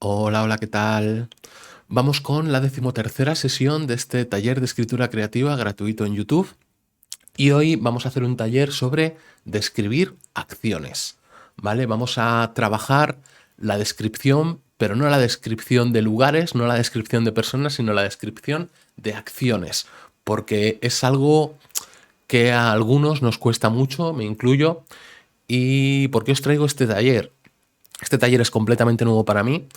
Hola, hola, ¿qué tal? Vamos con la 13ª sesión de este taller de escritura creativa gratuito en YouTube. Y hoy vamos a hacer un taller sobre describir acciones, ¿vale? Vamos a trabajar la descripción, pero no la descripción de lugares, no la descripción de personas, sino la descripción de acciones, porque es algo que a algunos nos cuesta mucho, me incluyo. ¿Y por qué os traigo este taller? Este taller es completamente nuevo para mí.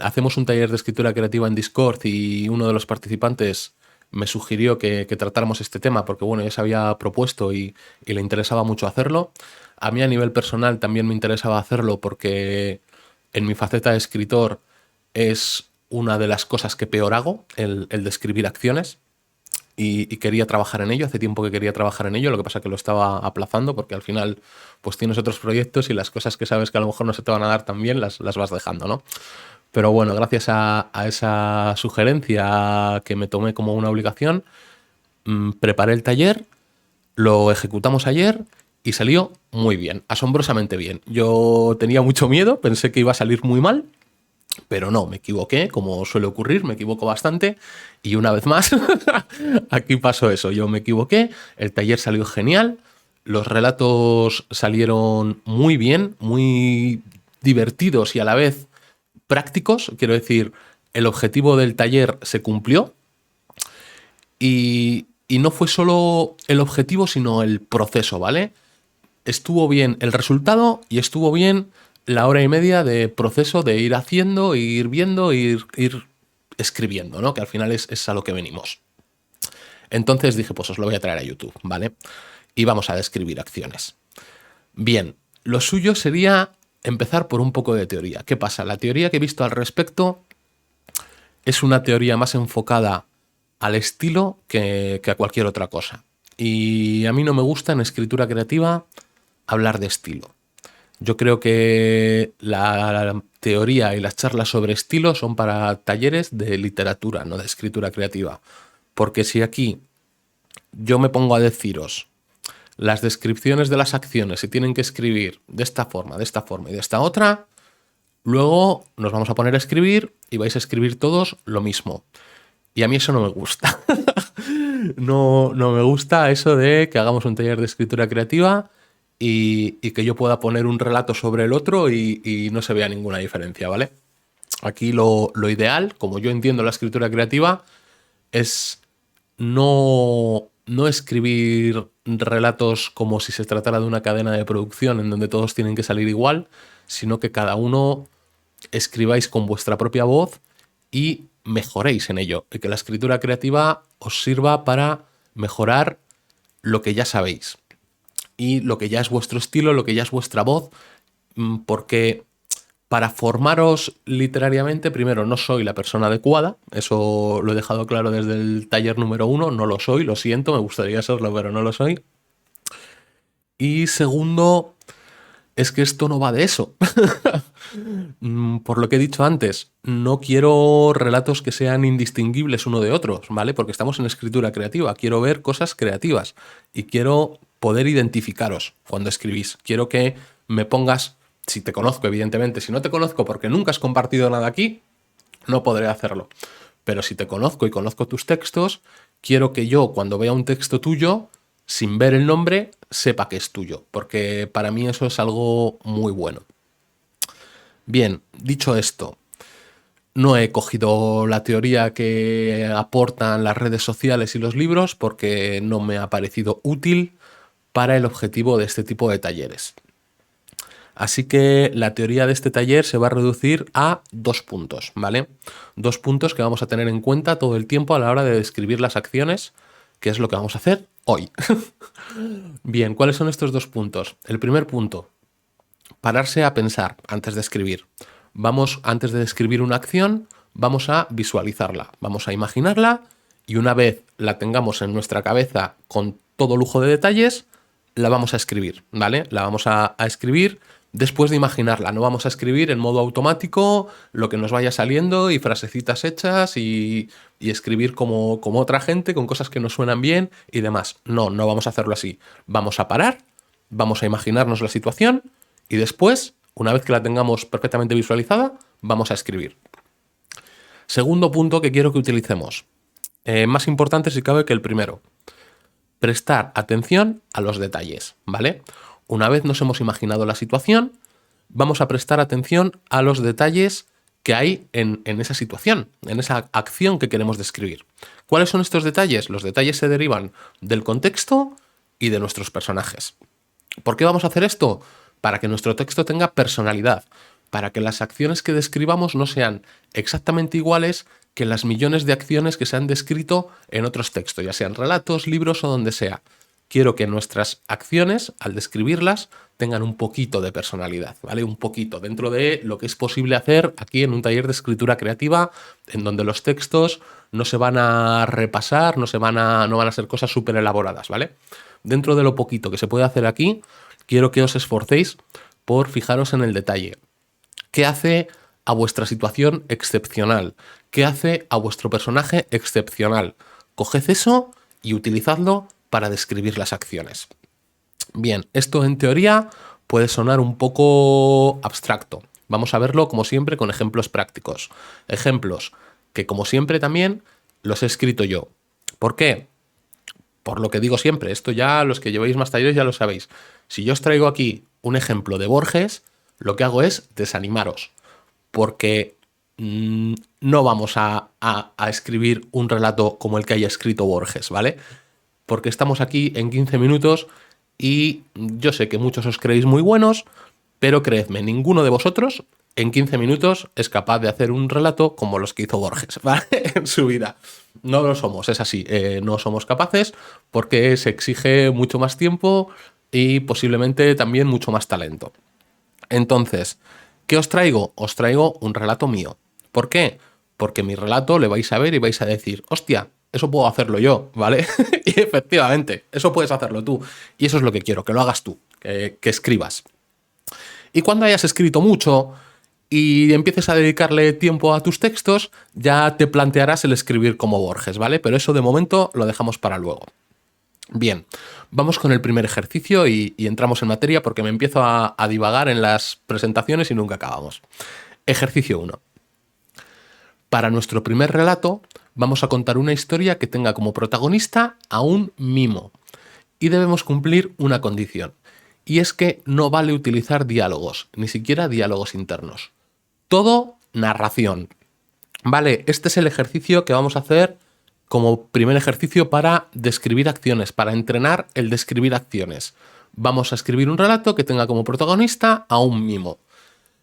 Hacemos un taller de escritura creativa en Discord y uno de los participantes me sugirió que tratáramos este tema porque, bueno, ya se había propuesto y le interesaba mucho hacerlo. A mí a nivel personal también me interesaba hacerlo porque en mi faceta de escritor es una de las cosas que peor hago, el describir acciones y quería trabajar en ello, hace tiempo que quería trabajar en ello, lo que pasa que lo estaba aplazando porque al final pues tienes otros proyectos y las cosas que sabes que a lo mejor no se te van a dar tan bien las vas dejando, ¿no? Pero bueno, gracias a esa sugerencia que me tomé como una obligación, preparé el taller, lo ejecutamos ayer y salió muy bien, asombrosamente bien. Yo tenía mucho miedo, pensé que iba a salir muy mal, pero no, me equivoqué, como suele ocurrir, me equivoco bastante. Y una vez más, aquí pasó eso. Yo me equivoqué, el taller salió genial, los relatos salieron muy bien, muy divertidos y a la vez prácticos. Quiero decir, el objetivo del taller se cumplió y no fue solo el objetivo, sino el proceso, ¿vale? Estuvo bien el resultado y estuvo bien la hora y media de proceso de ir haciendo, ir viendo, ir escribiendo, ¿no? Que al final es a lo que venimos. Entonces dije, pues os lo voy a traer a YouTube, ¿vale? Y vamos a describir acciones. Bien, lo suyo sería empezar por un poco de teoría. ¿Qué pasa? La teoría que he visto al respecto es una teoría más enfocada al estilo que a cualquier otra cosa. Y a mí no me gusta en escritura creativa hablar de estilo. Yo creo que la teoría y las charlas sobre estilo son para talleres de literatura, no de escritura creativa. Porque si aquí yo me pongo a deciros las descripciones de las acciones se tienen que escribir de esta forma y de esta otra, luego nos vamos a poner a escribir y vais a escribir todos lo mismo. Y a mí eso no me gusta. No me gusta eso de que hagamos un taller de escritura creativa y que yo pueda poner un relato sobre el otro y no se vea ninguna diferencia, ¿vale? Aquí lo ideal, como yo entiendo la escritura creativa, es no escribir relatos como si se tratara de una cadena de producción en donde todos tienen que salir igual, sino que cada uno escribáis con vuestra propia voz y mejoréis en ello. Y que la escritura creativa os sirva para mejorar lo que ya sabéis y lo que ya es vuestro estilo, lo que ya es vuestra voz, porque para formaros literariamente, primero, no soy la persona adecuada, eso lo he dejado claro desde el taller número 1, no lo soy, lo siento, me gustaría serlo, pero no lo soy. Y segundo, es que esto no va de eso. Por lo que he dicho antes, no quiero relatos que sean indistinguibles uno de otros, ¿vale? Porque estamos en escritura creativa, quiero ver cosas creativas y quiero poder identificaros cuando escribís. Quiero que me pongas, si te conozco, evidentemente, si no te conozco porque nunca has compartido nada aquí, no podré hacerlo. Pero si te conozco y conozco tus textos, quiero que yo, cuando vea un texto tuyo, sin ver el nombre, sepa que es tuyo, porque para mí eso es algo muy bueno. Bien, dicho esto, no he cogido la teoría que aportan las redes sociales y los libros porque no me ha parecido útil para el objetivo de este tipo de talleres. Así que la teoría de este taller se va a reducir a 2 puntos, ¿vale? 2 puntos que vamos a tener en cuenta todo el tiempo a la hora de describir las acciones, que es lo que vamos a hacer hoy. Bien, ¿cuáles son estos 2 puntos? El primer punto, pararse a pensar antes de escribir. Antes de describir una acción, vamos a visualizarla, vamos a imaginarla y una vez la tengamos en nuestra cabeza con todo lujo de detalles, la vamos a escribir, ¿vale? La vamos a escribir después de imaginarla, no vamos a escribir en modo automático lo que nos vaya saliendo y frasecitas hechas y escribir como otra gente con cosas que nos suenan bien y demás. No vamos a hacerlo así. Vamos a parar, vamos a imaginarnos la situación y después Una vez que la tengamos perfectamente visualizada, vamos a escribir. Segundo punto que quiero que utilicemos. Más importante si cabe que el primero. Prestar atención a los detalles, ¿vale? Una vez nos hemos imaginado la situación, vamos a prestar atención a los detalles que hay en esa situación, en esa acción que queremos describir. ¿Cuáles son estos detalles? Los detalles se derivan del contexto y de nuestros personajes. ¿Por qué vamos a hacer esto? Para que nuestro texto tenga personalidad, para que las acciones que describamos no sean exactamente iguales que las millones de acciones que se han descrito en otros textos, ya sean relatos, libros o donde sea. Quiero que nuestras acciones, al describirlas, tengan un poquito de personalidad, ¿vale? Un poquito, dentro de lo que es posible hacer aquí en un taller de escritura creativa, en donde los textos no se van a repasar, no van a ser cosas súper elaboradas, ¿vale? Dentro de lo poquito que se puede hacer aquí, quiero que os esforcéis por fijaros en el detalle. ¿Qué hace a vuestra situación excepcional? ¿Qué hace a vuestro personaje excepcional? Coged eso y utilizadlo para describir las acciones. Bien, esto en teoría puede sonar un poco abstracto. Vamos a verlo, como siempre, con ejemplos prácticos. Ejemplos que, como siempre, también los he escrito yo. ¿Por qué? Por lo que digo siempre, esto ya los que lleváis más talleres ya lo sabéis. Si yo os traigo aquí un ejemplo de Borges, lo que hago es desanimaros, porque no vamos a escribir un relato como el que haya escrito Borges, ¿vale? Porque estamos aquí en 15 minutos y yo sé que muchos os creéis muy buenos, pero creedme, ninguno de vosotros en 15 minutos es capaz de hacer un relato como los que hizo Borges, ¿vale? En su vida. No lo somos, es así, no somos capaces porque se exige mucho más tiempo y posiblemente también mucho más talento. Entonces, ¿qué os traigo? Os traigo un relato mío. ¿Por qué? Porque mi relato le vais a ver y vais a decir, hostia, eso puedo hacerlo yo, ¿vale? Y efectivamente, eso puedes hacerlo tú. Y eso es lo que quiero, que lo hagas tú, que escribas. Y cuando hayas escrito mucho y empieces a dedicarle tiempo a tus textos, ya te plantearás el escribir como Borges, ¿vale? Pero eso de momento lo dejamos para luego. Bien, vamos con el primer ejercicio y entramos en materia porque me empiezo a divagar en las presentaciones y nunca acabamos. Ejercicio 1. Para nuestro primer relato vamos a contar una historia que tenga como protagonista a un mimo y debemos cumplir una condición, y es que no vale utilizar diálogos, ni siquiera diálogos internos. Todo narración. Vale, este es el ejercicio que vamos a hacer como primer ejercicio para describir acciones, para entrenar el describir acciones. Vamos a escribir un relato que tenga como protagonista a un mimo.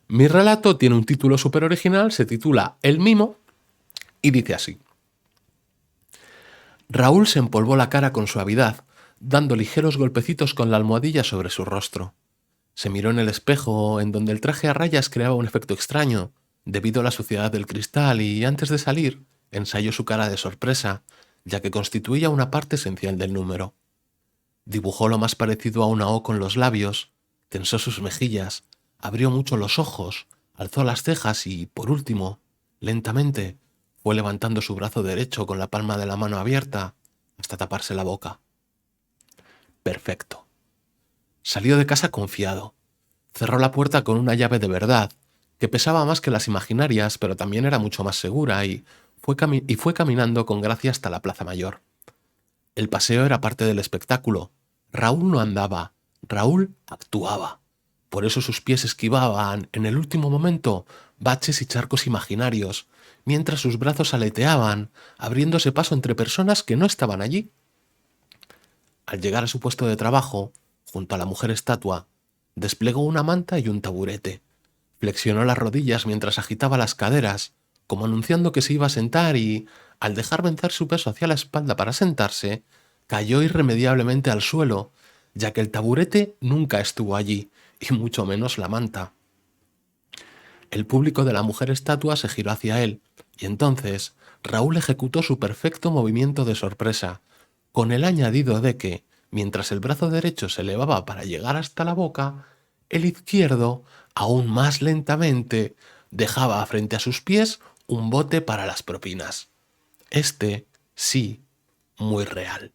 Mi relato tiene un título súper original, se titula El mimo y dice así. Raúl se empolvó la cara con suavidad, dando ligeros golpecitos con la almohadilla sobre su rostro. Se miró en el espejo, en donde el traje a rayas creaba un efecto extraño, debido a la suciedad del cristal, y antes de salir, ensayó su cara de sorpresa, ya que constituía una parte esencial del número. Dibujó lo más parecido a una O con los labios, tensó sus mejillas, abrió mucho los ojos, alzó las cejas y, por último, lentamente, fue levantando su brazo derecho con la palma de la mano abierta hasta taparse la boca. Perfecto. Salió de casa confiado. Cerró la puerta con una llave de verdad, que pesaba más que las imaginarias, pero también era mucho más segura, y fue caminando con gracia hasta la Plaza Mayor. El paseo era parte del espectáculo. Raúl no andaba, Raúl actuaba. Por eso sus pies esquivaban, en el último momento, baches y charcos imaginarios, mientras sus brazos aleteaban, abriéndose paso entre personas que no estaban allí. Al llegar a su puesto de trabajo, junto a la mujer estatua, desplegó una manta y un taburete. Flexionó las rodillas mientras agitaba las caderas, como anunciando que se iba a sentar y, al dejar vencer su peso hacia la espalda para sentarse, cayó irremediablemente al suelo, ya que el taburete nunca estuvo allí, y mucho menos la manta. El público de la mujer estatua se giró hacia él, y entonces Raúl ejecutó su perfecto movimiento de sorpresa, con el añadido de que, mientras el brazo derecho se elevaba para llegar hasta la boca, el izquierdo, aún más lentamente, dejaba frente a sus pies un bote para las propinas. Este, sí, muy real.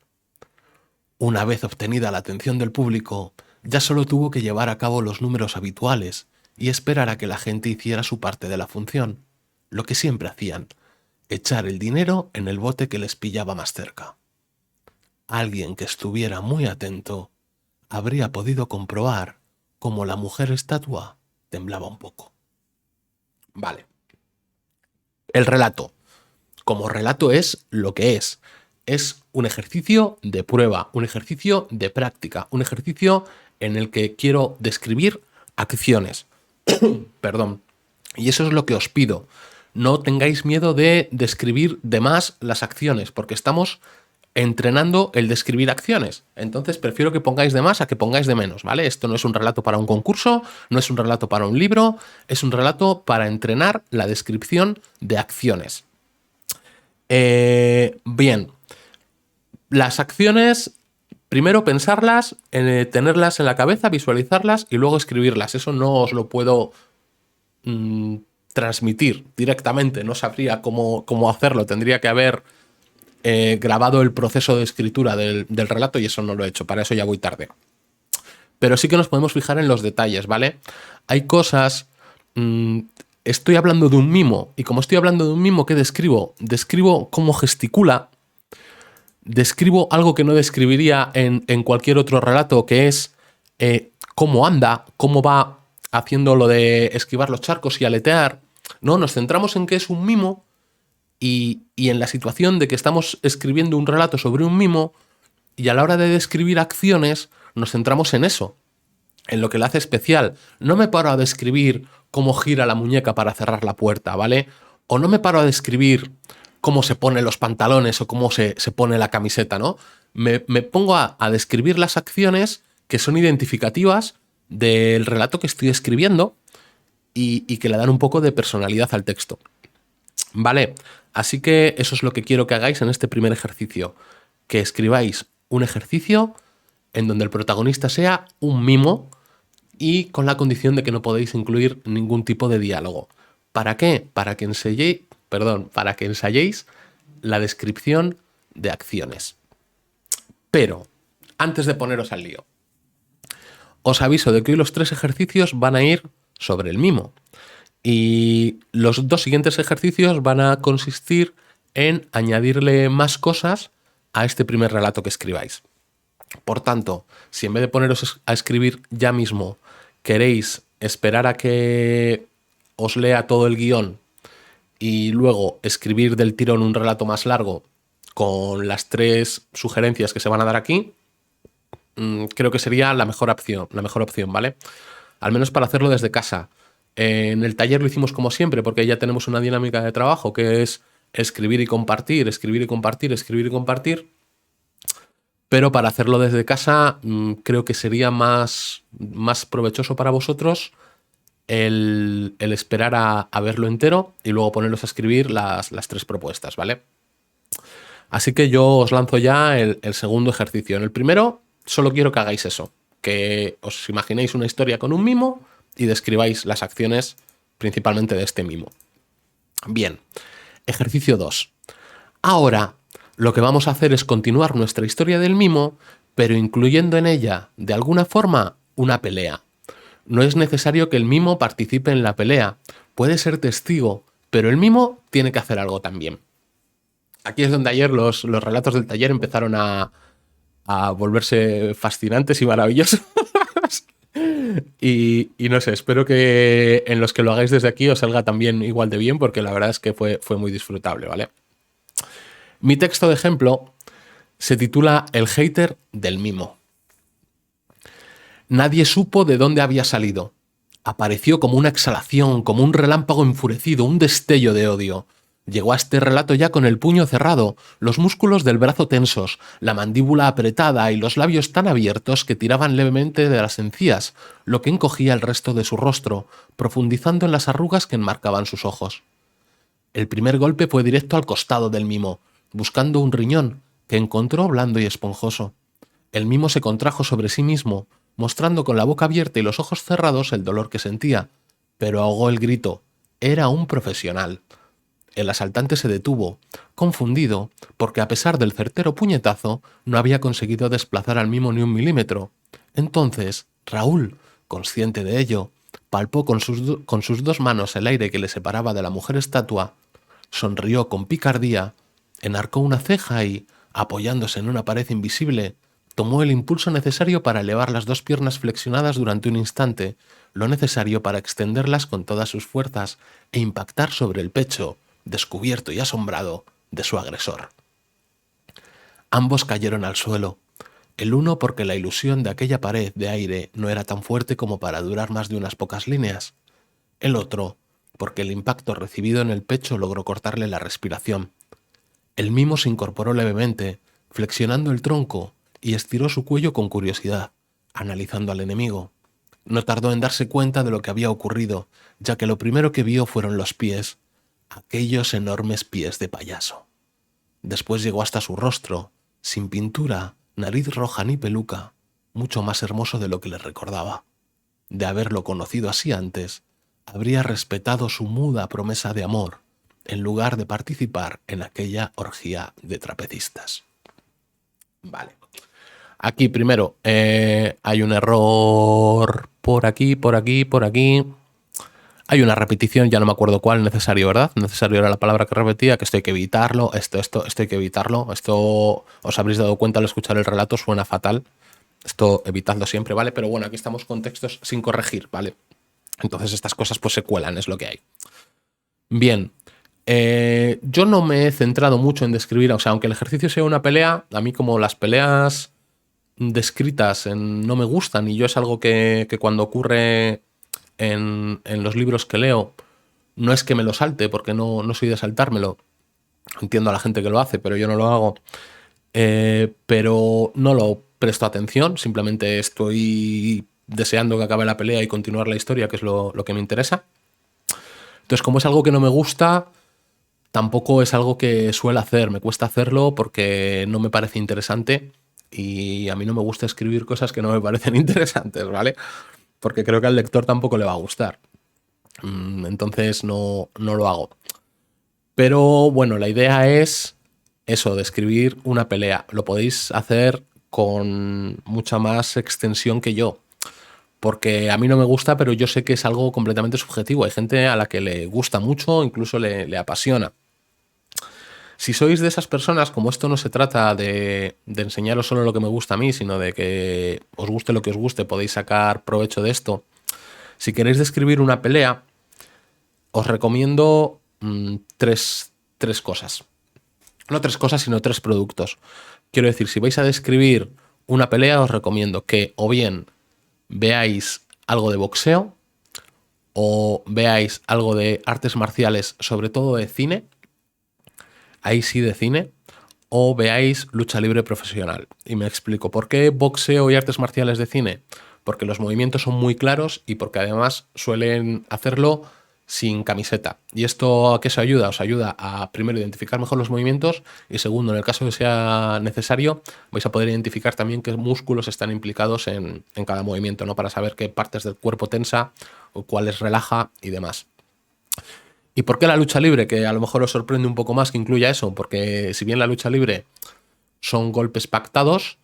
Una vez obtenida la atención del público, ya solo tuvo que llevar a cabo los números habituales, y esperar a que la gente hiciera su parte de la función, lo que siempre hacían, echar el dinero en el bote que les pillaba más cerca. Alguien que estuviera muy atento habría podido comprobar cómo la mujer estatua temblaba un poco. Vale. El relato. Como relato es lo que es. Es un ejercicio de prueba, un ejercicio de práctica, un ejercicio en el que quiero describir acciones. Perdón. Y eso es lo que os pido. No tengáis miedo de describir de más las acciones, porque estamos entrenando el describir acciones. Entonces prefiero que pongáis de más a que pongáis de menos, ¿vale? Esto no es un relato para un concurso, no es un relato para un libro, es un relato para entrenar la descripción de acciones. Bien, las acciones, primero pensarlas, tenerlas en la cabeza, visualizarlas y luego escribirlas. Eso no os lo puedo transmitir directamente, no sabría cómo hacerlo, tendría que haber grabado el proceso de escritura del relato y eso no lo he hecho, para eso ya voy tarde. Pero sí que nos podemos fijar en los detalles, ¿vale? Hay cosas... estoy hablando de un mimo y como estoy hablando de un mimo, ¿qué describo? Describo cómo gesticula, describo algo que no describiría en cualquier otro relato, que es cómo anda, cómo va haciendo lo de esquivar los charcos y aletear. No, nos centramos en que es un mimo y en la situación de que estamos escribiendo un relato sobre un mimo y a la hora de describir acciones nos centramos en eso, en lo que le hace especial. No me paro a describir cómo gira la muñeca para cerrar la puerta, ¿vale? O no me paro a describir cómo se ponen los pantalones o cómo se pone la camiseta, ¿no? Me pongo a describir las acciones que son identificativas del relato que estoy escribiendo y que le dan un poco de personalidad al texto. Vale, así que eso es lo que quiero que hagáis en este primer ejercicio, que escribáis un ejercicio en donde el protagonista sea un mimo y con la condición de que no podéis incluir ningún tipo de diálogo. ¿Para qué? Para que ensayéis la descripción de acciones. Pero, antes de poneros al lío, os aviso de que hoy los 3 ejercicios van a ir sobre el mimo. Y los 2 siguientes ejercicios van a consistir en añadirle más cosas a este primer relato que escribáis. Por tanto, si en vez de poneros a escribir ya mismo, queréis esperar a que os lea todo el guión y luego escribir del tirón un relato más largo con las 3 sugerencias que se van a dar aquí, creo que sería la mejor opción, ¿vale? Al menos para hacerlo desde casa. En el taller lo hicimos como siempre, porque ya tenemos una dinámica de trabajo que es escribir y compartir, escribir y compartir, escribir y compartir. Pero para hacerlo desde casa, creo que sería más provechoso para vosotros el esperar a verlo entero y luego poneros a escribir las 3 propuestas, ¿vale? Así que yo os lanzo ya el segundo ejercicio. En el primero, solo quiero que hagáis eso, que os imaginéis una historia con un mimo y describáis las acciones principalmente de este mimo. Bien, ejercicio 2. Ahora, lo que vamos a hacer es continuar nuestra historia del mimo, pero incluyendo en ella, de alguna forma, una pelea. No es necesario que el mimo participe en la pelea, puede ser testigo, pero el mimo tiene que hacer algo también. Aquí es donde ayer los relatos del taller empezaron a volverse fascinantes y maravillosos. Y no sé, espero que en los que lo hagáis desde aquí os salga también igual de bien, porque la verdad es que fue muy disfrutable, ¿vale? Mi texto de ejemplo se titula El hater del mimo. Nadie supo de dónde había salido. Apareció como una exhalación, como un relámpago enfurecido, un destello de odio. Llegó a este relato ya con el puño cerrado, los músculos del brazo tensos, la mandíbula apretada y los labios tan abiertos que tiraban levemente de las encías, lo que encogía el resto de su rostro, profundizando en las arrugas que enmarcaban sus ojos. El primer golpe fue directo al costado del mimo, buscando un riñón, que encontró blando y esponjoso. El mimo se contrajo sobre sí mismo, mostrando con la boca abierta y los ojos cerrados el dolor que sentía, pero ahogó el grito. Era un profesional. El asaltante se detuvo, confundido, porque a pesar del certero puñetazo, no había conseguido desplazar al mimo ni un milímetro. Entonces, Raúl, consciente de ello, palpó con sus dos manos el aire que le separaba de la mujer estatua, sonrió con picardía, enarcó una ceja y, apoyándose en una pared invisible, tomó el impulso necesario para elevar las dos piernas flexionadas durante un instante, lo necesario para extenderlas con todas sus fuerzas e impactar sobre el pecho, descubierto y asombrado, de su agresor. Ambos cayeron al suelo, el uno porque la ilusión de aquella pared de aire no era tan fuerte como para durar más de unas pocas líneas, el otro porque el impacto recibido en el pecho logró cortarle la respiración. El mimo se incorporó levemente, flexionando el tronco, y estiró su cuello con curiosidad, analizando al enemigo. No tardó en darse cuenta de lo que había ocurrido, ya que lo primero que vio fueron los pies, aquellos enormes pies de payaso. Después llegó hasta su rostro, sin pintura, nariz roja ni peluca, mucho más hermoso de lo que le recordaba. De haberlo conocido así antes, habría respetado su muda promesa de amor, en lugar de participar en aquella orgía de trapecistas. Vale. Aquí primero hay un error por aquí, por aquí, por aquí. Hay una repetición, ya no me acuerdo cuál, necesario, ¿verdad? Necesario era la palabra que repetía, que esto hay que evitarlo, esto hay que evitarlo. Esto, os habréis dado cuenta al escuchar el relato, suena fatal. Esto evitadlo siempre, ¿vale? Pero bueno, aquí estamos con textos sin corregir, ¿vale? Entonces estas cosas pues se cuelan, es lo que hay. Bien, yo no me he centrado mucho en describir, o sea, aunque el ejercicio sea una pelea, a mí como las peleas descritas no me gustan, y yo es algo que cuando ocurre en los libros que leo, no es que me lo salte, porque no soy de saltármelo. Entiendo a la gente que lo hace, pero yo no lo hago. Pero no lo presto atención, simplemente estoy deseando que acabe la pelea y continuar la historia, que es lo que me interesa. Entonces, como es algo que no me gusta, tampoco es algo que suelo hacer. Me cuesta hacerlo porque no me parece interesante, y a mí no me gusta escribir cosas que no me parecen interesantes, ¿vale? Porque creo que al lector tampoco le va a gustar. Entonces no lo hago. Pero bueno, la idea es eso, de escribir una pelea. Lo podéis hacer con mucha más extensión que yo, porque a mí no me gusta, pero yo sé que es algo completamente subjetivo. Hay gente a la que le gusta mucho, incluso le apasiona. Si sois de esas personas, como esto no se trata de enseñaros solo lo que me gusta a mí, sino de que os guste lo que os guste, podéis sacar provecho de esto. Si queréis describir una pelea, os recomiendo tres cosas. No tres cosas, sino tres productos. Quiero decir, si vais a describir una pelea, os recomiendo que o bien veáis algo de boxeo, o veáis algo de artes marciales, sobre todo de cine, ahí sí de cine, o veáis lucha libre profesional. Y me explico. ¿Por qué boxeo y artes marciales de cine? Porque los movimientos son muy claros y porque además suelen hacerlo sin camiseta. ¿Y esto a qué os ayuda? Os ayuda a, primero, identificar mejor los movimientos, y segundo, en el caso que sea necesario, vais a poder identificar también qué músculos están implicados en cada movimiento, ¿no? Para saber qué partes del cuerpo tensa o cuáles relaja y demás. ¿Y por qué la lucha libre? Que a lo mejor os sorprende un poco más que incluya eso, porque si bien la lucha libre son golpes pactados,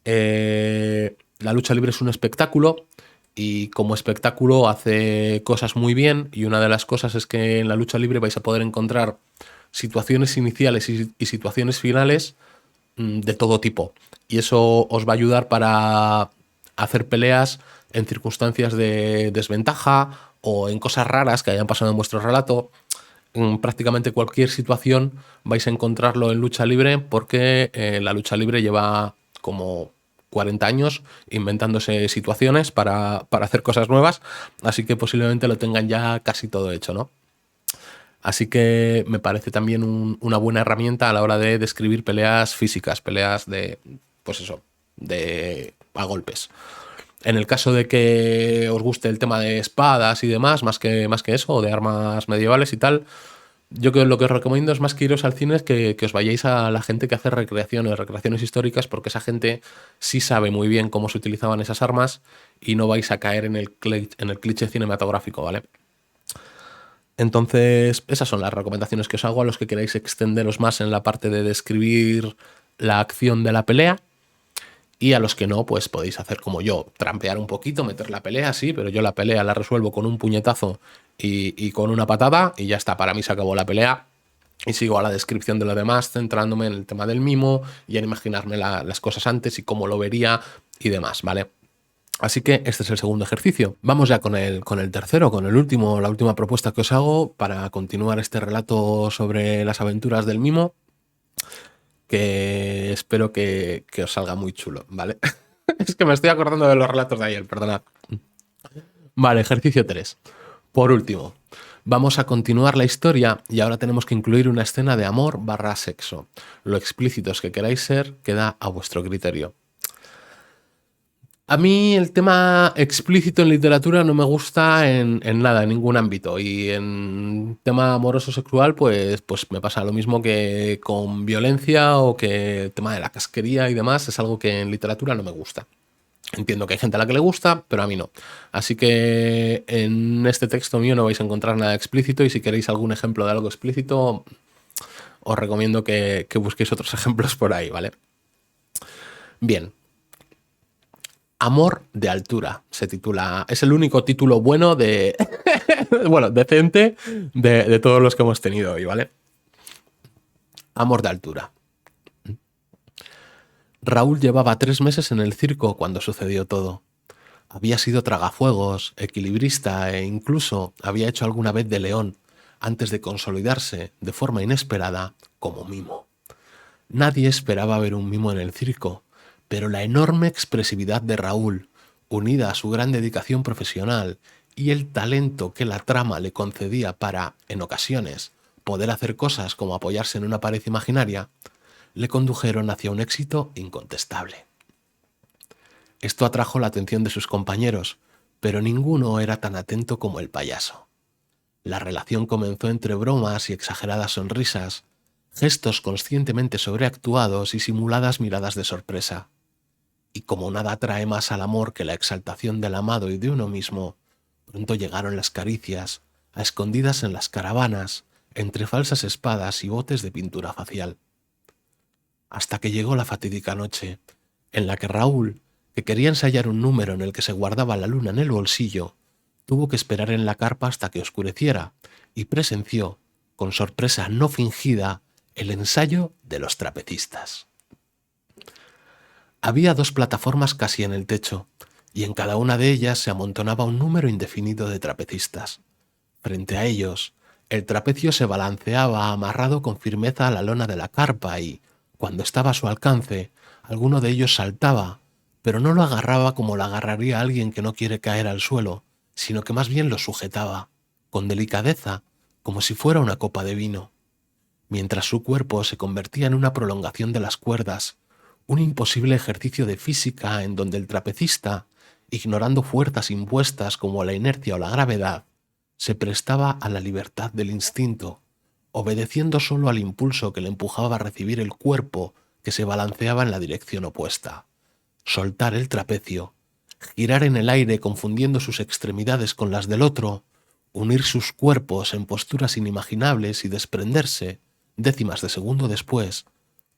la lucha libre es un espectáculo, y como espectáculo hace cosas muy bien, y una de las cosas es que en la lucha libre vais a poder encontrar situaciones iniciales y situaciones finales de todo tipo, y eso os va a ayudar para hacer peleas en circunstancias de desventaja o en cosas raras que hayan pasado en vuestro relato. En prácticamente cualquier situación vais a encontrarlo en lucha libre, porque la lucha libre lleva como 40 años inventándose situaciones para hacer cosas nuevas, así que posiblemente lo tengan ya casi todo hecho, ¿no? Así que me parece también una buena herramienta a la hora de describir peleas físicas, peleas de, pues eso, de a golpes. En el caso de que os guste el tema de espadas y demás, más que eso, o de armas medievales y tal, yo creo que lo que os recomiendo es, más que iros al cine, es que os vayáis a la gente que hace recreaciones históricas, porque esa gente sí sabe muy bien cómo se utilizaban esas armas y no vais a caer en el cliché cinematográfico, ¿vale? Entonces, esas son las recomendaciones que os hago a los que queráis extenderos más en la parte de describir la acción de la pelea. Y a los que no, pues podéis hacer como yo, trampear un poquito, meter la pelea, sí, pero yo la pelea la resuelvo con un puñetazo y con una patada y ya está, para mí se acabó la pelea. Y sigo a la descripción de lo demás, centrándome en el tema del mimo y en imaginarme las cosas antes y cómo lo vería y demás, ¿vale? Así que este es el segundo ejercicio. Vamos ya con el tercero, con el último, la última propuesta que os hago para continuar este relato sobre las aventuras del mimo, que espero que os salga muy chulo, ¿vale? Es que me estoy acordando de los relatos de ayer, perdonad. Vale, ejercicio 3. Por último, vamos a continuar la historia y ahora tenemos que incluir una escena de amor barra sexo. Lo explícitos que queráis ser queda a vuestro criterio. A mí el tema explícito en literatura no me gusta en nada, en ningún ámbito. Y en tema amoroso sexual, pues me pasa lo mismo que con violencia o que el tema de la casquería y demás. Es algo que en literatura no me gusta. Entiendo que hay gente a la que le gusta, pero a mí no. Así que en este texto mío no vais a encontrar nada explícito y si queréis algún ejemplo de algo explícito, os recomiendo que busquéis otros ejemplos por ahí, ¿vale? Bien. Amor de altura se titula. Es el único título bueno de. Bueno, decente de todos los que hemos tenido hoy, ¿vale? Amor de altura. Raúl llevaba 3 meses en el circo cuando sucedió todo. Había sido tragafuegos, equilibrista e incluso había hecho alguna vez de león antes de consolidarse de forma inesperada como mimo. Nadie esperaba ver un mimo en el circo, pero la enorme expresividad de Raúl, unida a su gran dedicación profesional y el talento que la trama le concedía para, en ocasiones, poder hacer cosas como apoyarse en una pared imaginaria, le condujeron hacia un éxito incontestable. Esto atrajo la atención de sus compañeros, pero ninguno era tan atento como el payaso. La relación comenzó entre bromas y exageradas sonrisas, gestos conscientemente sobreactuados y simuladas miradas de sorpresa. Y como nada atrae más al amor que la exaltación del amado y de uno mismo, pronto llegaron las caricias, a escondidas en las caravanas, entre falsas espadas y botes de pintura facial. Hasta que llegó la fatídica noche, en la que Raúl, que quería ensayar un número en el que se guardaba la luna en el bolsillo, tuvo que esperar en la carpa hasta que oscureciera y presenció, con sorpresa no fingida, el ensayo de los trapecistas. Había 2 plataformas casi en el techo, y en cada una de ellas se amontonaba un número indefinido de trapecistas. Frente a ellos, el trapecio se balanceaba amarrado con firmeza a la lona de la carpa y, cuando estaba a su alcance, alguno de ellos saltaba, pero no lo agarraba como lo agarraría alguien que no quiere caer al suelo, sino que más bien lo sujetaba, con delicadeza, como si fuera una copa de vino, mientras su cuerpo se convertía en una prolongación de las cuerdas, un imposible ejercicio de física en donde el trapecista, ignorando fuerzas impuestas como la inercia o la gravedad, se prestaba a la libertad del instinto, obedeciendo solo al impulso que le empujaba a recibir el cuerpo que se balanceaba en la dirección opuesta. Soltar el trapecio, girar en el aire confundiendo sus extremidades con las del otro, unir sus cuerpos en posturas inimaginables y desprenderse, décimas de segundo después,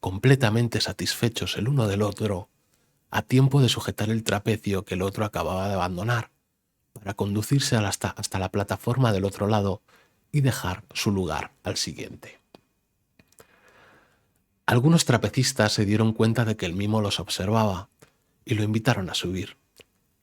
completamente satisfechos el uno del otro, a tiempo de sujetar el trapecio que el otro acababa de abandonar, para conducirse hasta la plataforma del otro lado y dejar su lugar al siguiente. Algunos trapecistas se dieron cuenta de que el mimo los observaba y lo invitaron a subir.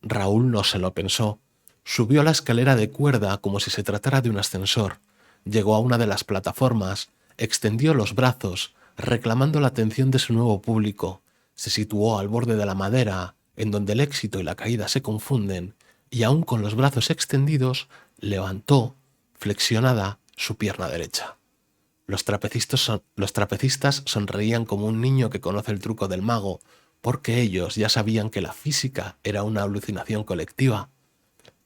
Raúl no se lo pensó. Subió la escalera de cuerda como si se tratara de un ascensor, llegó a una de las plataformas, extendió los brazos, reclamando la atención de su nuevo público, se situó al borde de la madera, en donde el éxito y la caída se confunden, y aún con los brazos extendidos, levantó, flexionada, su pierna derecha. Los trapecistas sonreían como un niño que conoce el truco del mago, porque ellos ya sabían que la física era una alucinación colectiva.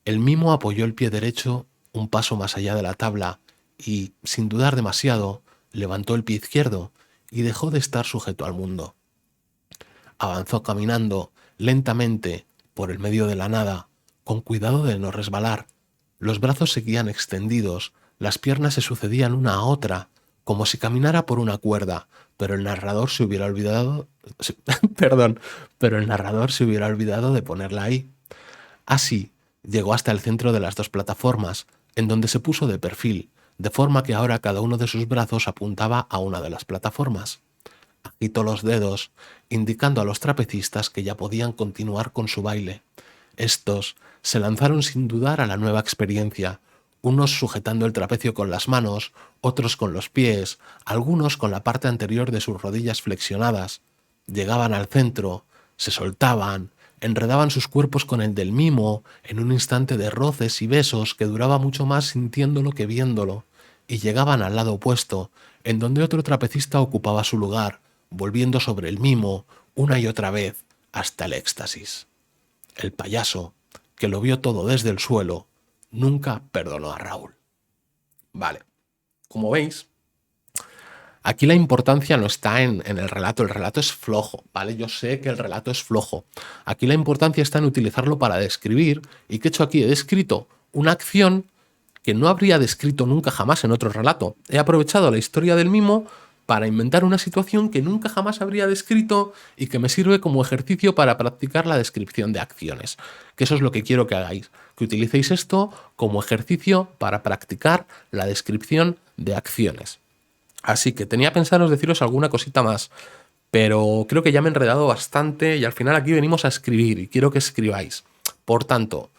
El mimo apoyó el pie derecho un paso más allá de la tabla y, sin dudar demasiado, levantó el pie izquierdo y dejó de estar sujeto al mundo. Avanzó caminando lentamente por el medio de la nada, con cuidado de no resbalar. Los brazos seguían extendidos, las piernas se sucedían una a otra, como si caminara por una cuerda, pero el narrador se hubiera olvidado... Perdón, pero el narrador se hubiera olvidado de ponerla ahí. Así, llegó hasta el centro de las dos plataformas, en donde se puso de perfil, de forma que ahora cada uno de sus brazos apuntaba a una de las plataformas. Agitó los dedos, indicando a los trapecistas que ya podían continuar con su baile. Estos se lanzaron sin dudar a la nueva experiencia, unos sujetando el trapecio con las manos, otros con los pies, algunos con la parte anterior de sus rodillas flexionadas. Llegaban al centro, se soltaban, enredaban sus cuerpos con el del mimo, en un instante de roces y besos que duraba mucho más sintiéndolo que viéndolo, y llegaban al lado opuesto, en donde otro trapecista ocupaba su lugar, volviendo sobre el mimo una y otra vez hasta el éxtasis. El payaso, que lo vio todo desde el suelo, nunca perdonó a Raúl. Vale, como veis, aquí la importancia no está en el relato es flojo, ¿vale? Yo sé que el relato es flojo. Aquí la importancia está en utilizarlo para describir, y ¿qué he hecho aquí? He descrito una acción que no habría descrito nunca jamás en otro relato. He aprovechado la historia del mimo para inventar una situación que nunca jamás habría descrito y que me sirve como ejercicio para practicar la descripción de acciones. Que eso es lo que quiero que hagáis, que utilicéis esto como ejercicio para practicar la descripción de acciones. Así que tenía pensado deciros alguna cosita más, pero creo que ya me he enredado bastante y al final aquí venimos a escribir y quiero que escribáis. Por tanto,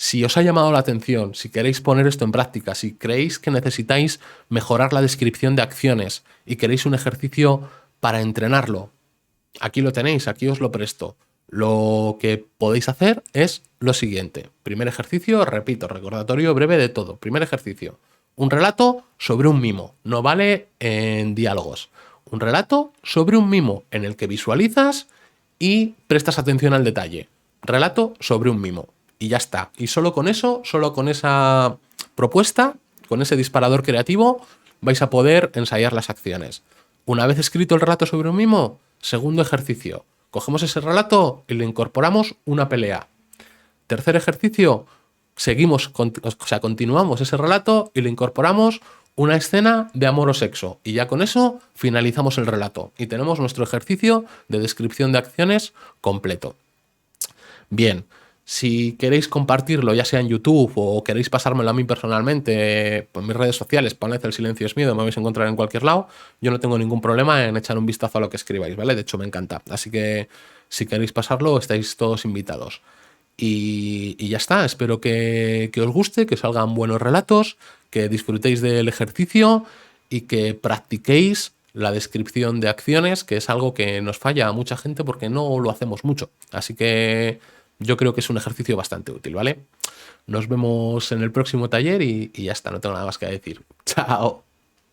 si os ha llamado la atención, si queréis poner esto en práctica, si creéis que necesitáis mejorar la descripción de acciones y queréis un ejercicio para entrenarlo, aquí lo tenéis, aquí os lo presto. Lo que podéis hacer es lo siguiente. Primer ejercicio, repito, recordatorio breve de todo. Primer ejercicio, un relato sobre un mimo. No vale en diálogos. Un relato sobre un mimo en el que visualizas y prestas atención al detalle. Relato sobre un mimo. Y ya está. Y solo con eso, solo con esa propuesta, con ese disparador creativo, vais a poder ensayar las acciones. Una vez escrito el relato sobre un mimo, segundo ejercicio. Cogemos ese relato y le incorporamos una pelea. Tercer ejercicio, continuamos ese relato y le incorporamos una escena de amor o sexo. Y ya con eso finalizamos el relato. Y tenemos nuestro ejercicio de descripción de acciones completo. Bien, si queréis compartirlo, ya sea en YouTube o queréis pasármelo a mí personalmente por mis redes sociales, poned El silencio es miedo, me vais a encontrar en cualquier lado. Yo no tengo ningún problema en echar un vistazo a lo que escribáis, ¿vale? De hecho, me encanta. Así que si queréis pasarlo, estáis todos invitados. Y ya está, espero que os guste, que salgan buenos relatos, que disfrutéis del ejercicio y que practiquéis la descripción de acciones, que es algo que nos falla a mucha gente porque no lo hacemos mucho. Así que yo creo que es un ejercicio bastante útil, ¿vale? Nos vemos en el próximo taller y ya está, no tengo nada más que decir. ¡Chao!